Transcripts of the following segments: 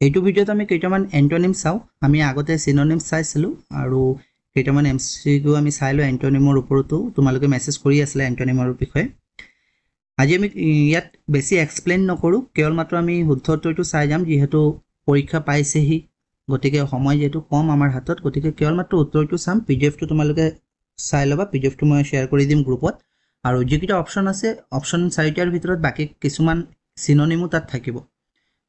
এইটো ভিডিঅ'ত আমি কেইটামান এন্টোনিম চাওঁ আমি আগতে সিনোনিম চাইছিলোঁ আৰু কেইটামান এমচিকিউ আমি চাই লওঁ এন্টোনিমৰ ওপৰতো তোমালোকে মেছেজ কৰি আছিলে এন্টোনিমৰ বিষয়ে আজি আমি ইয়াত বেছি এক্সপ্লেইন নকৰোঁ কেৱল মাত্ৰ আমি শুদ্ধ উত্তৰটো চাই যাম যিহেতু পৰীক্ষা পাইছেহি গতিকে সময় যেহেতু কম আমাৰ হাতত গতিকে কেৱল মাত্ৰ উত্তৰটো চাম পিডিএফটো তোমালোকে চাই ল'বা পিডিএফটো মই শ্বেয়াৰ কৰি দিম গ্ৰুপত আৰু যিকেইটা অপশ্যন আছে অপশ্যন চাৰিটাৰ ভিতৰত বাকী কিছুমান সিনোনিমো তাত থাকিব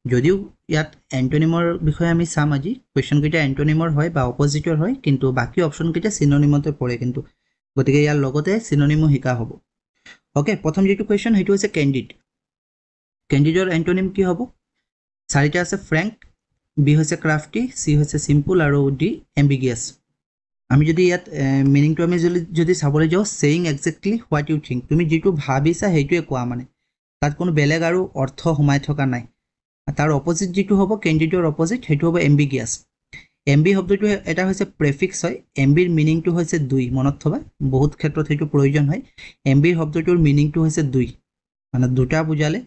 যদিও ইয়াত এন্টোনিমৰ বিষয়ে আমি চাম আজি কোৱেশ্চন কেইটা এন্টোনিমৰ হয় বা অপজিটৰ হয় কিন্তু বাকি অপশ্যন কেইটা সিনোনিমতে পৰে কিন্তু গতিকে ইয়াৰ লগতে সিনোনিমো শিকা হ'ব ওকে প্ৰথম যেটো কোৱেশ্চন হেতু হৈছে ক্যান্ডিড ক্যান্ডিডৰ এন্টোনিম কি হ'ব চাৰিটা আছে ফ্ৰেঙ্ক বি হৈছে ক্ৰাফটি সি হৈছে সিম্পল আৰু ডি এম্বিগিয়াছ আমি যদি ইয়াত মিনিংটো আমি যদি চাবলৈ যাওঁ saying exactly what you think তুমি যেটো ভাবিছা হেতুৱে কোৱা মানে তাত কোনো বেলেগ আৰু অৰ্থ সোমাই থকা নাই তাৰ অপজিট যেটো হ'ব ক্যান্ডিডৰ অপজিট হেতু হ'ব এম্বিগিয়াছ এমবি শব্দটো এটা হৈছে প্ৰেফিক্স হয় এমবিৰ মিনিংটো হৈছে দুই মনত থবা বহুত ক্ষেত্ৰত হেতু প্ৰয়োজন হয় এমবিৰ শব্দটোৰ মিনিংটো হৈছে দুই মানে দুটা বুজালে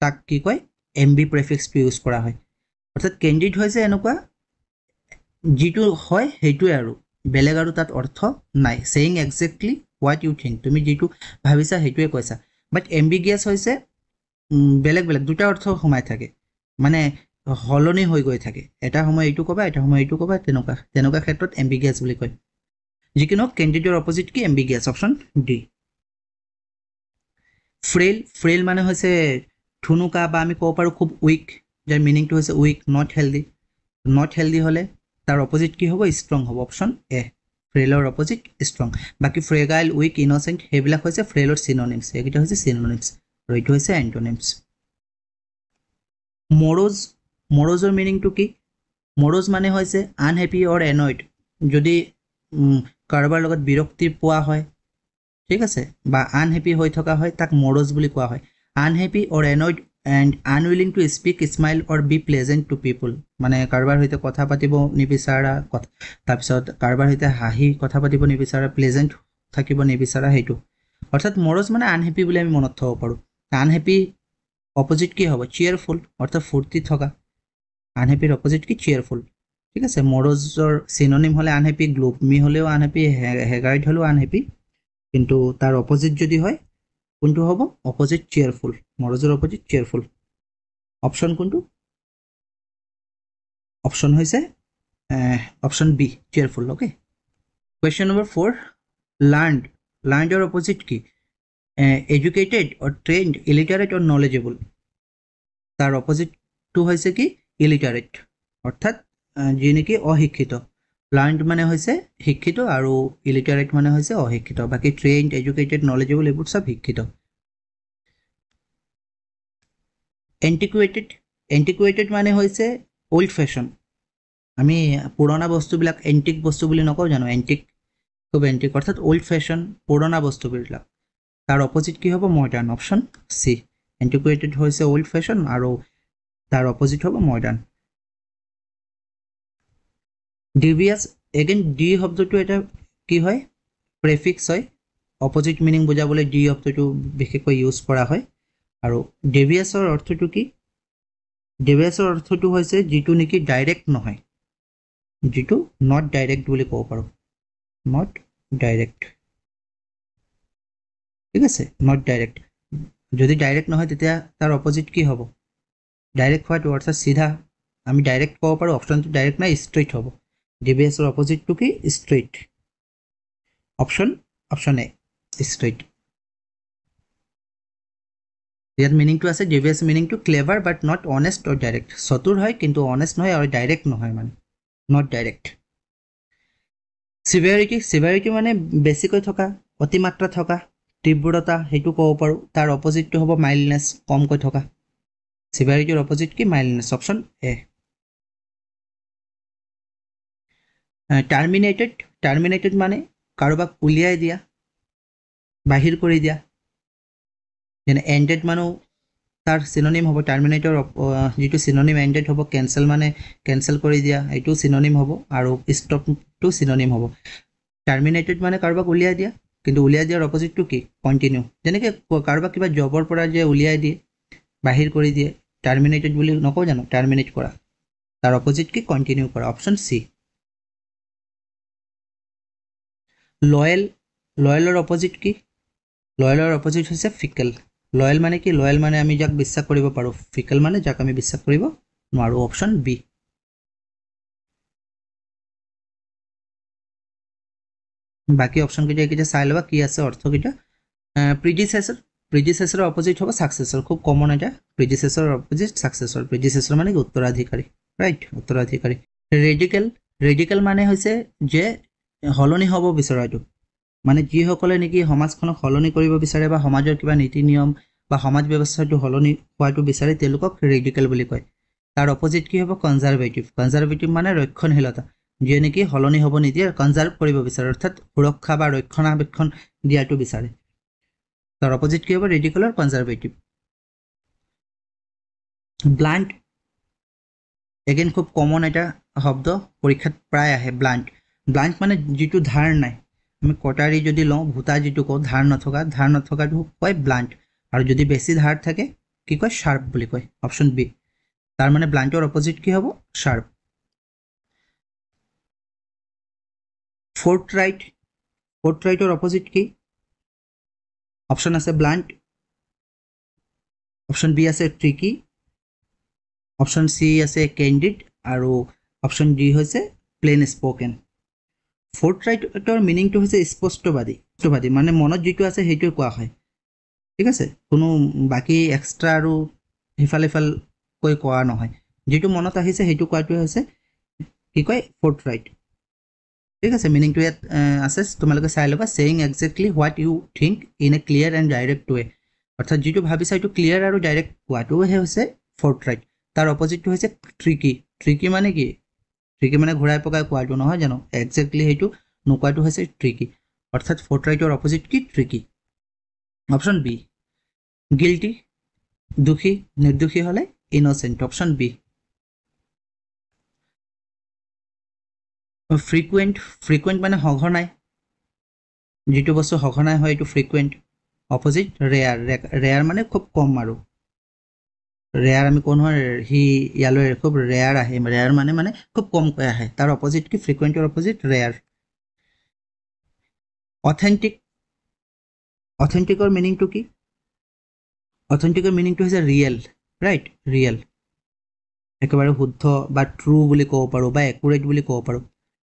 তাক কি কয় এমবি প্ৰেফিক্সটো ইউজ কৰা হয় অৰ্থাৎ ক্যান্ডিড হৈছে এনেকুৱা যেটো হয় হেতুৱে আৰু বেলেগ আৰু তাত অৰ্থ নাই saying exactly what you think তুমি যেটো ভাবিছা হেতুৱে কৈছা বাট এম্বিগিয়াছ হৈছে বেলেগ বেলেগ দুটা অৰ্থ সোমাই থাকে মানে হলনি হৈ গৈ থাকে এটা সময় এইটো কবা এটা সময় এইটো কবা তেনেকুৱা ক্ষেত্ৰত এম্বিগিয়াছ বুলি কয় যিকিনো ক্যান্ডিডৰ অপজিট কি এম্বিগিয়াছ অপশ্যন ডি ফ্ৰেইল মানে হৈছে ঠুনুকা বা আমি ক'ব পাৰোঁ খুব উইক যাৰ মিনিংটো হৈছে উইক নট হেলদি হলে তাৰ অপজিট কি হ'ব ষ্ট্ৰং হ'ব অপশ্যন এ ফ্ৰেইলৰ অপজিট ষ্ট্ৰং বাকি ফ্ৰেগাইল উইক ইনসেন্ট সেইবিলাক হৈছে ফ্ৰেইলৰ সিনোনিমছ এইকেইটা হৈছে সিনোনিমছ আৰু এইটো হৈছে এন্টোনিমছ মৰোজৰ মিনিংটো কি মৰোজ মানে হৈছে আনহেপি অৰ এনয়েড যদি কাৰোবাৰ লগত বিৰক্তি পোৱা হয় ঠিক আছে বা আনহেপি হৈ থকা হয় তাক মৰোজ বুলি কোৱা হয় unhappy or annoyed and unwilling to speak smile or be pleasant to people মানে কাৰোবাৰ সৈতে কথা পাতিব নিবিচাৰা তাৰপিছত কাৰোবাৰ সৈতে হাঁহি কথা পাতিব নিবিচাৰা প্লেজেণ্ট থাকিব নিবিচাৰা সেইটো অৰ্থাৎ মৰোজ মানে আনহেপি বুলি আমি মনত থব পাৰোঁ আনহেপি অপজিট কি হ'ব চিয়াৰফুল অৰ্থাৎ ফূৰ্তি থকা আনহেপিৰ অপজিট কি চিয়াৰফুল ঠিক আছে মৰোজৰ সিনোনিম হলে আনহেপি গ্লুমি হলেও আনহেপি হেগাইড হলেও আনহেপি কিন্তু তাৰ অপজিট যদি হয় কোনটো হ'ব অপজিট চিয়াৰফুল মৰোজৰ অপজিট চিয়াৰফুল অপশ্যন কোনটো অপশ্যন হৈছে option B cheerful okay question number 4 লাৰ্ণডৰ অপজিট কি educated or trained illiterate or knowledgeable তাৰ অপজিটটো হৈছে কি ইলিটাৰেট অৰ্থাৎ যি নেকি অশিক্ষিত লাৰ্ণড মানে হৈছে শিক্ষিত আৰু ইলিটাৰেট মানে হৈছে অশিক্ষিত বাকি ট্ৰেইনড এডুকেটেড নলেজেবল এইবোৰ সব শিক্ষিত এন্টিকুৱেটেড মানে হৈছে ওল্ড ফেশ্বন আমি পুৰণা বস্তুবিলাক এন্টিক বস্তু বুলি নকওঁ জানো এন্টিক খুব এন্টিক অৰ্থাৎ ওল্ড ফেশ্বন পুৰণা বস্তুবিলাক তাৰ অপজিট কি হ'ব মডাৰ্ণ অপশ্যন সি এন্টিকুৱেটেড হৈছে ওল্ড ফেশ্বন আৰু তাৰ অপজিট হ'ব মডাৰ্ণ ডিভিয়াছ এগেইন ডি শব্দটো এটা কি হয় প্ৰেফিক্স হয় অপজিট মিনিং বুজাবলৈ ডি শব্দটো বিশেষকৈ ইউজ কৰা হয় আৰু ডেভিয়াছৰ অৰ্থটো কি ডেভিয়াছৰ অৰ্থটো হৈছে যেটো নেকি ডাইৰেক্ট নহয় যেটো নট ডাইৰেক্ট বুলি ক'ব পাৰোঁ নট ডাইৰেক্ট ঠিক আছে নট ডাইৰেক্ট যদি ডাইৰেক্ট নহয় তেতিয়া তাৰ অপজিট কি হ'ব ডাইৰেক্ট হোৱাটো অৰ্থাৎ সিধা আমি ডাইৰেক্ট ক'ব পাৰোঁ অপশ্যনটো ডাইৰেক্ট নাই ষ্ট্ৰেইট হ'ব ডেভিয়াছৰ অপজিটটো কি ষ্ট্ৰেইট অপশ্যন এ ষ্ট্ৰেইট ইয়াত মিনিংটো আছে ডেভিয়াছ মিনিংটো ক্লেভাৰ বাট নট অনেষ্ট অৰ ডাইৰেক্ট চতুৰ হয় কিন্তু অনেষ্ট নহয় আৰু ডাইৰেক্ট নহয় মানে নট ডাইৰেক্ট চিভিয়াৰিটি মানে বেছিকৈ থকা অতিমাত্ৰা থকা তীব্ৰতা সেইটো ক'ব পাৰোঁ তাৰ অপজিটটো হ'ব মাইল্ডনেছ কমকৈ থকা চিভিয়াৰিটিৰ অপজিট কি মাইল্ডনেছ অপশ্যন এ টাৰ্মিনেটেড মানে কাৰোবাক উলিয়াই দিয়া বাহিৰ কৰি দিয়া যেনে এণ্ডেড মানুহ তাৰ সিনোনিম হ'ব টাৰ্মিনেটৰ যেটো সিনোনিম এণ্ডেড হ'ব কেনসেল মানে কেনসেল কৰি দিয়া এইটো সিনোনিম হ'ব আৰু ষ্টপটো সিনোনিম হ'ব টাৰ্মিনেটেড মানে কাৰোবাক উলিয়াই দিয়া কিন্তু উলিয়াই দিয়াৰ অপজিটটো কি কন্টিনিউ যেনেকৈ কাৰোবাক কিবা জবৰ পৰা যে উলিয়াই দিয়ে বাহিৰ কৰি দিয়ে টাৰ্মিনেটেড বুলি নকওঁ জানো টাৰ্মিনেট কৰা তাৰ অপজিট কি কন্টিনিউ কৰা অপশন সি লয়েল লয়েলৰ অপজিট কি লয়েলৰ অপজিট হৈছে ফিকেল লয়েল মানে কি লয়েল মানে আমি যাক বিশ্বাস কৰিব পাৰো ফিকেল মানে যাক আমি বিশ্বাস কৰিব নোৱাৰো অপশন বি বাকি অপশন কেইটা চাই লবা কি আছে অৰ্থ কেইটা প্ৰিডিসেসৰৰ অপজিট হ'ব সাকসেসৰ খুব কমন এটা প্ৰিডিসেসৰৰ অপজিট সাকসেসৰ প্ৰিডিসেসৰ মানে কি উত্তৰাধিকাৰী ৰাইট উত্তৰাধিকাৰী ৰেডিকেল মানে হৈছে যে হলনি হ'ব বিচৰাটো মানে যিসকলে নেকি সমাজখনক হলনি কৰিব বিচাৰে বা সমাজৰ কিবা নীতি নিয়ম বা সমাজ ব্যৱস্থাটো হলনি হোৱাটো বিচাৰে তেওঁলোকক ৰেডিকেল বুলি কয় তাৰ অপজিট কি হ'ব কনজাৰভেটিভ মানে ৰক্ষণশীলতা যিয়ে নেকি হলনি হ'ব নিদিয়ে কনজাৰ্ভ কৰিব বিচাৰে অৰ্থাৎ সুৰক্ষা বা ৰক্ষণাবেক্ষণ দিয়াটো বিচাৰে তাৰ অপজিট কি হ'ব ৰেডিকেলৰ কনজাৰভেটিভ ব্লাণ্ট এগেইন খুব কমন এটা শব্দ পৰীক্ষাত প্ৰায় আহে ব্লাণ্ট মানে যিটো ধাৰ নাই আমি কটাৰী যদি লওঁ ভূতা যিটো কওঁ ধাৰ নথকাটো কয় ব্লাণ্ট আৰু যদি বেছি ধাৰ থাকে কি কয় শাৰ্প বুলি কয় অপশন বি তাৰ মানে ব্লাণ্টৰ অপজিট কি হ'ব শাৰ্প ফোৰ্থৰাইটৰ অপজিট কি অপশন আছে ব্লাণ্ট অপশন বি আছে ট্ৰিকি অপশন সি আছে কেণ্ডিড আৰু অপশন ডি হৈছে প্লেন স্পোকেন ফোৰ্থৰাইটৰ মিনিংটো হৈছে স্পষ্টবাদী মানে মনত যিটো আছে সেইটোৱে কোৱা হয় ঠিক আছে কোনো বাকি এক্সট্ৰা আৰু হিফাল কৈ কোৱা নহয় যেটো মনত আহিছে হেতু কোৱাটো হৈছে কি কয় ফোৰ্থৰাইট ঠিক আছে মিনিংটো ইয়াত আছে তোমালোকে চাই লবা saying exactly what you think in a clear and direct way অৰ্থাৎ যেটো ভাবিছা এটো ক্লিয়াৰ আৰু ডাইৰেক্ট কোৱাটো হৈছে ফোৰ্থৰাইট তাৰ অপজিটটো হৈছে ট্ৰিকি মানে কি ট্ৰিকি মানে ঘূৰাই পকাই কোৱাটো নহয় জানো এক্স্যাক্টলি হেতু নোকোৱাটো হৈছে ট্ৰিকি অৰ্থাৎ ফোৰ্থৰাইটৰ অপজিট কি ট্ৰিকি অপশন বি গিল্টি দুখী নিৰ্দোষী হলে ইনোসেন্ট অপশন বি ফ্ৰিকুৱেণ্ট মানে সঘনাই যেটো বস্তু সঘনাই হয় এটো ফ্ৰিকুৱেণ্ট অপজিট ৰেয়াৰ মানে খুব কম আৰু ৰেয়াৰ আমি কোন হয় হি ইয়ালৈ খুব ৰেয়াৰ আহে ৰেয়াৰ মানে খুব কম কৈ আহে তাৰ অপজিট কি ফ্ৰিকুৱেণ্টৰ অপজিট ৰেয়াৰ অথেন্টিকৰ মিনিংটো কি অথেন্টিকৰ মিনিংটো হৈছে ৰিয়েল একেবাৰে শুদ্ধ বা ট্ৰু বুলি ক'ব পাৰো বা একুৰেট বুলি ক'ব পাৰো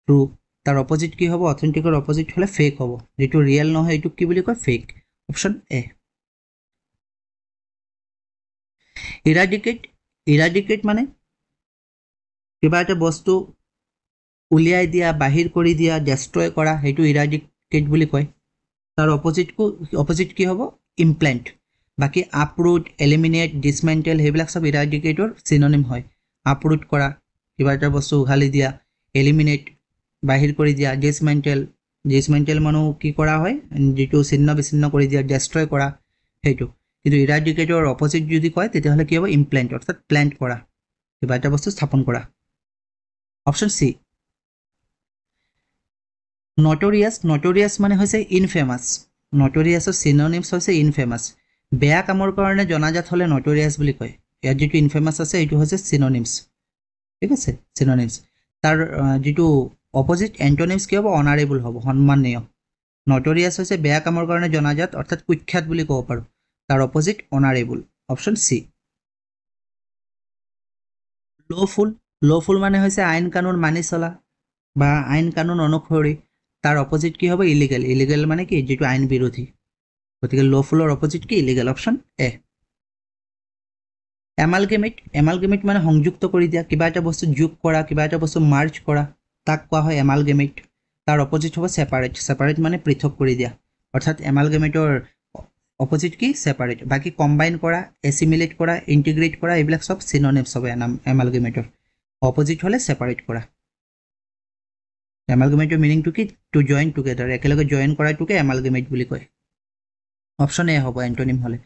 ট্ৰু তাৰ অপজিট কি হ'ব অথেন্টিকৰ অপজিট হলে ফেক হ'ব যেটো ৰিয়েল নহয় এটো কি বুলি কয় ফেক অপশন এ ইৰাডিকেট মানে কিবা এটা বস্তু উলিয়াই দিয়া বাহিৰ কৰি দিয়া ডেষ্ট্ৰয় কৰা হেতু ইৰাডিকেট বুলি কয় তাৰ অপজিট কি হ'ব ইমপ্লেন্ট বাকি আপৰুট এলিমিনেট ডিসমেন্টেল হেবিলাক সব ইৰাডিকেটৰ সিনোনিম হয় আপৰুট কৰা কিবা এটা বস্তু উঘালি দিয়া এলিমিনেট বাহিৰ কৰি দিয়া ডিসমেন্টেল মানে কি কৰা হয় যেটো ছিন্ন বিচ্ছিন্ন কৰি দিয়া ডেষ্ট্ৰয় কৰা হেতু কিন্তু ইৰাডিকেটৰ অপজিট যদি কয় তেতিয়া হলে কি হ'ব ইমপ্লেন্ট অৰ্থাৎ প্ল্যান্ট কৰা কিবা এটা বস্তু স্থাপন কৰা অপশন সি নটোৰিয়াছ মানে হৈছে ইনফেমাস নটোৰিয়াছৰ সিনোনিমস হৈছে ইনফেমাস বেয়া কামৰ কাৰণে জনাজাত হলে নটোৰিয়াছ বুলি কয় ইয়াত যেটো ইনফেমাস আছে এটো হৈছে সিনোনিমস ঠিক আছে সিনোনিমস তাৰ যেটো অপজিট এন্টোনিমস কি হ'ব অনাৰেবল হ'ব সন্মাননীয় নটোৰিয়াছ হৈছে বেয়া কামৰ কাৰণে জনাজাত অৰ্থাৎ কুখ্যাত বুলি ক'ব পাৰো তাৰ অপজিট অনাৰেবল অপশন সি লফুল মানে হৈছে আইন কানুন মানি চলা বা আইন কানুন অনুসৰি তাৰ অপজিট কি হ'ব ইলিগেল মানে কি যেটো আইন বিৰোধী গতিকে লফুলৰ অপজিট কি ইলিগেল অপশন এ এমালগেমেট মানে সংযুক্ত কৰি দিয়া কিবা এটা বস্তু যোগ কৰা কিবা এটা বস্তু মাৰ্জ কৰা তাক কোৱা হয় এমালগেমেট তাৰ অপজিট হ'ব সেপাৰেট মানে পৃথক কৰি দিয়া অৰ্থাৎ এমালগেমেটৰ অপজিট কি সেপাৰেট বাকি কম্বাইন কৰা এছিমিলেট কৰা ইন্টিগ্ৰেট কৰা এইবিলাক সব সিনোনিমস হ'ব এমালগেমেটৰ অপজিট হলে সেপাৰেট কৰা এমালগেমেটৰ মিনিংটো কি টু জয়েন টুগেদাৰ একেলগে জয়েন কৰাটোকে এমালগেমেট বুলি কয় অপশন এ হ'ব এন্টোনিম হলে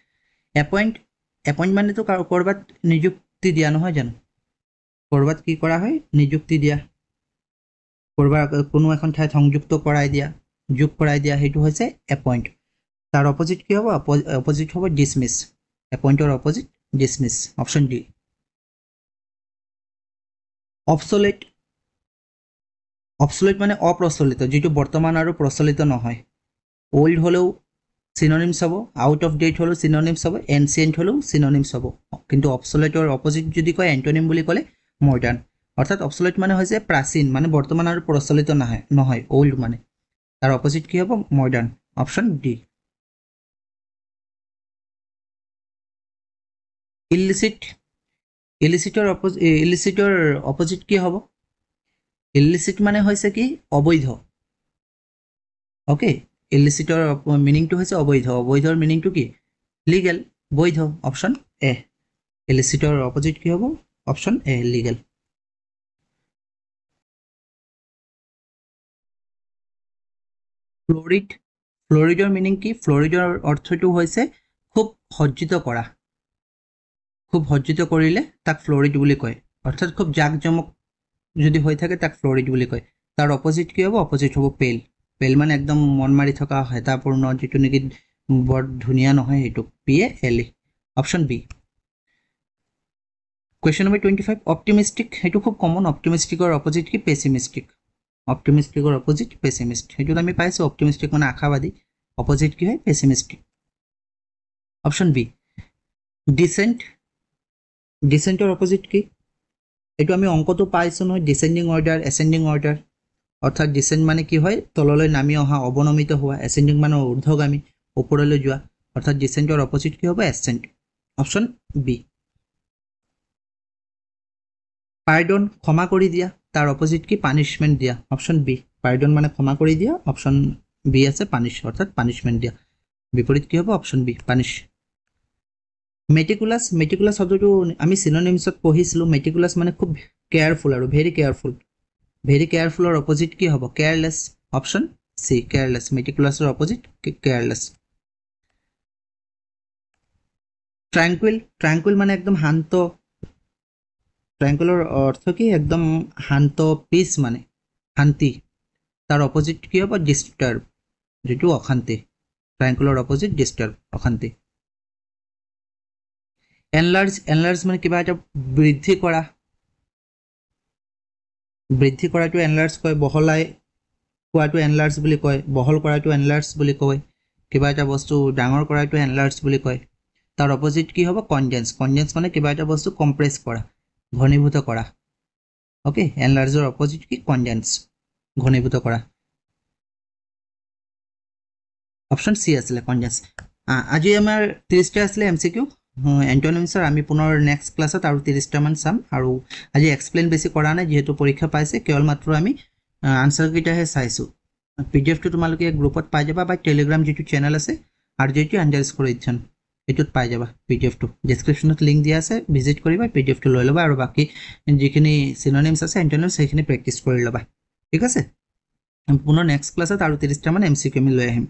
এপইন্ট মানেতো কৰবাত নিযুক্তি দিয়া নহয় জানো কৰবাত কি কৰা হয় নিযুক্তি দিয়া কৰবাত কোনো এখন ঠাইত সংযুক্ত কৰাই দিয়া যোগ কৰাই দিয়া হেতু হৈছে এপইন্ট তাৰ অপজিট কি হ'ব অপজিট হ'ব ডিসমিস এপইন্টৰ opposite dismiss option D obsolete obsolete মানে অপ্ৰচলিত যেটো বৰ্তমান আৰু প্ৰচলিত নহয় ওল্ড হলেও সিনোনিমস হ'ব আউট অফ ডেট হলেও সিনোনিমস হ'ব এনসিয়েন্ট হলেও সিনোনিমস হ'ব কিন্তু অবসলেটৰ অপোজিট যদি কয় এন্টোনিম বুলি ক'লে মডাৰ্ন অৰ্থাৎ অবসলেট মানে হৈছে প্ৰাচীন মানে বৰ্তমান আৰু প্ৰচলিত নহয় ওল্ড মানে তাৰ অপোজিট কি হ'ব মডাৰ্ন অপশন ডি ইলিচিটৰ অপোজিট কি হ'ব ইলিচিট মানে হৈছে কি অবৈধ ওকে ইলিচিটৰ মিনিংটো হৈছে অবৈধ অবৈধৰ মিনিংটো কি লিগেল বৈধ অপশন এ ইলিচিটৰ অপোজিট কি হ'ব অপশন এ লিগেল ফ্লোৰিডৰ মিনিং কি ফ্লোৰিডৰ অৰ্থটো হৈছে খুব সজ্জিত কৰা খুব সজ্জিত কৰিলে তাক ফ্লোৰিড বুলি কয় অৰ্থাৎ খুব জাকজমক যদি হৈ থাকে তাক ফ্লোৰিড বুলি কয় তাৰ অপোজিট কি হ'ব অপোজিট হ'ব পেল পেল মানে একদম মন মাৰি থকা হেতাপূৰ্ণ যেটো নেকি বৰ ধুনিয়া নহয় হেতু P A L E option B Question number 25 optimistic hetu khub common optimistic or opposite ki pessimistic or opposite pessimist hetu ami paise optimistic mane akhabadi opposite ki hoy pessimistic option b decent or opposite ki etu ami onko to paiso no descending order ascending order অর্থাৎ descent মানে কি হয় তললৈ নামি অহা অবনমিত হোৱা ascending মানে ঊৰ্ধ্বগামী ওপৰলৈ যোৱা অৰ্থাৎ descent or opposite কি হবে ascent অপশন বি পাৰ্ডন ক্ষমা কৰি দিয়া তাৰ অপোজিট কি পানিশমেন্ট দিয়া অপশন বি পাৰ্ডন মানে ক্ষমা কৰি দিয়া অপশন বি আছে পানিশ অৰ্থাৎ পানিশমেন্ট দিয়া বিপৰীত কি হ'ব অপশন বি পানিশ মেটিকুলাস শব্দটো আমি সিনোনিমছত পঢ়িছিলো মেটিকুলাস মানে খুব কেয়াৰফুল আৰু ভেৰি কেয়াৰফুলৰ অপোজিট কি হ'ব কেয়াৰলেছ অপশন সি কেয়াৰলেছ মেটিকুলাসৰ অপোজিট কেয়াৰলেছ ট্ৰাঙ্কুইল মানে একদম শান্ত ট্রায়াঙ্গুলার অর্থ কি একদম শান্ত পিস মানে শান্তি তার অপোজিট কি হবে ডিস্টার্ব যেটো অশান্তি ট্রায়াঙ্গুলার অপোজিট ডিস্টার্ব অশান্তি এনলার্জ মানে কিবা এটা বৃদ্ধি কৰাটো এনলাৰ্জ কয় বহলাই কোৱাটো এনলাৰ্জ বুলি কয় বহল কৰাটো এনলাৰ্জ বুলি কয় কিবা এটা বস্তু ডাঙৰ কৰাটো এনলাৰ্জ বুলি কয় তাৰ অপোজিট কি হ'ব কনডেন্স মানে কিবা এটা বস্তু কম্প্ৰেস কৰা ঘনীভূত কৰা ওকে এনলাৰ্জৰ অপোজিট কি কনডেন্স ঘনীভূত কৰা অপশন সি আছিল কনডেন্স আজি আমাৰ 30টা আছিল এমসিকিউ এন্টোনিমছৰ আমি পুনৰ নেক্সট ক্লাছত আৰু 30টা মান চাম আৰু আজি এক্সপ্লেইন বেছি কৰা নাই যেহেতু পৰীক্ষা পাইছে কেৱল মাত্ৰ আমি আনসাৰ কিটাহে চাইছো পিডিএফ টো তোমালোকে গ্ৰুপত পাই যাবা বা টেলিগ্ৰাম যেটো চেনেল আছে আৰু যেটো আন্ডাৰস্কোৰ এডিশন এটুত পাই যাবা পিডিএফ টো ডেসক্ৰিপচনত লিংক দিয়া আছে ভিজিট কৰিবা পিডিএফ টো লৈ লবা আৰু বাকি যিখিনি সিনোনিমছ আছে এন্টোনিমছ সেইখিনি প্ৰেক্টিস কৰি লবা ঠিক আছে পুনৰ নেক্সট ক্লাছত আৰু 30টা মান এমসিকিউ আমি লৈ আহিম